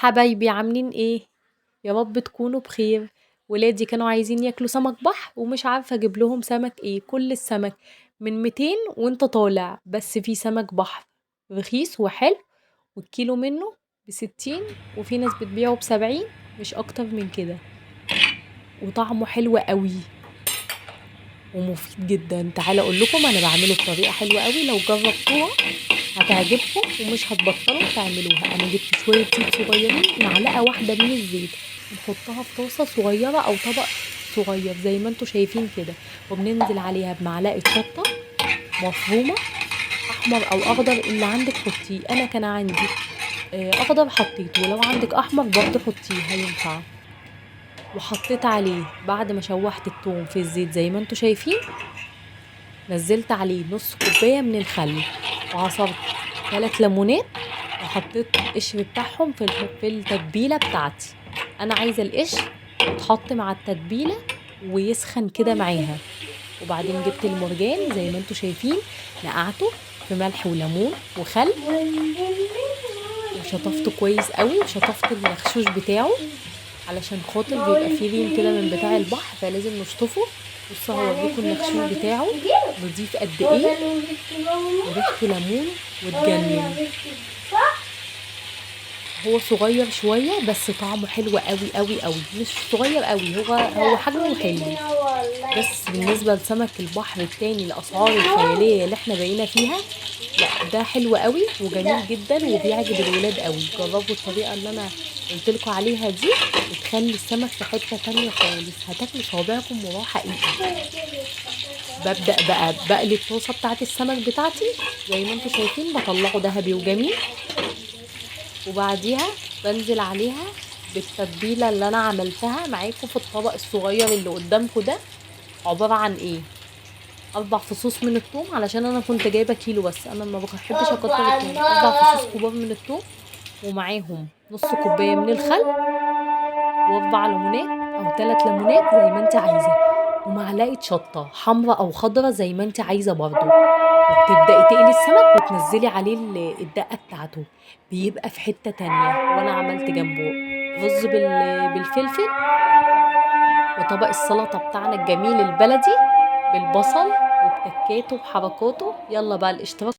حبايبي عاملين ايه؟ يا رب تكونوا بخير. ولادي كانوا عايزين ياكلوا سمك بحر ومش عارفة اجيب لهم سمك ايه. كل السمك من 200 وانت طالع، بس في سمك بحر رخيص وحلو، والكيلو منه ب60، وفي ناس بتبيعه ب70، مش اكتر من كده. وطعمه حلو قوي ومفيد جدا. تعالى اقول لكم انا بعمله بطريقة حلوة قوي، لو جربتوها هتعجبكم ومش هتبطلوا تعملوها. انا جبت شويه زيت صغيرين، معلقه واحده من الزيت، نحطها في طاسه صغيره او طبق صغير زي ما انتوا شايفين كده، وبننزل عليها بمعلقه شطه مفرومه، احمر او اخضر اللي عندك حطيه. انا كان عندي اخضر حطيته، ولو عندك احمر برضه حطيه هينفع. وحطيت عليه بعد ما شوحت الثوم في الزيت زي ما انتوا شايفين، نزلت عليه نص كوبايه من الخل، وعصرت 3 ليمونات، وحطيت القشر بتاعهم في التتبيله بتاعتي. انا عايزه القشر يتحط مع التتبيله ويسخن كده معاها. وبعدين جبت المرجان زي ما انتوا شايفين، نقعته في ملح وليمون وخل، وشطفته كويس قوي، وشطفت المغشوش بتاعه علشان خاطر بيبقى فيه ريم كده من بتاع البحر، فلازم نشطفه. بصوا هوريكم المغشوش بتاعه نضيف قد ايه، وريحته ليمون وتجنن. هو صغير شوية بس طعمه حلو قوي قوي قوي، مش صغير قوي، هو حجمه حلو. بس بالنسبة لسمك البحر التاني الأسعار الخيالية اللي احنا بقينا فيها، لا ده حلو قوي وجميل جدا وبيعجب الولاد قوي. جربوا الطريقة اللي انا قلتلكوا عليها دي، وتخلي السمك في حتة تانية خالص، هتاكلوا صوابعكم وراه حقيقي. ببدأ بقى بقلي الطاسة بتاعت السمك بتاعتي زي ما انتوا شايفين، بطلعه ذهبي وجميل، وبعديها بنزل عليها بالتتبيلة اللي انا عملتها معاكم في الطبق الصغير اللي قدامكم ده. عبارة عن ايه؟ 4 فصوص من الثوم، علشان انا كنت جايبة كيلو بس، انا ما بحبش اكتر الثوم. 4 فصوص كبار من الثوم، ومعاهم نص كوباية من الخل، و4 ليمونات او 3 ليمونات زي ما انت عايزة، ومعلقة شطة حمرا او خضرا زي ما انت عايزة برضو. وبتبدأي تقلي السمك وتنزلي عليه الدقة بتاعته، بيبقى في حتة تانية. وانا عملت جنبه رز بالفلفل، وطبق السلطة بتاعنا الجميل البلدي بالبصل وبتكاته وبحركاته. يلا بقى الاشتراك.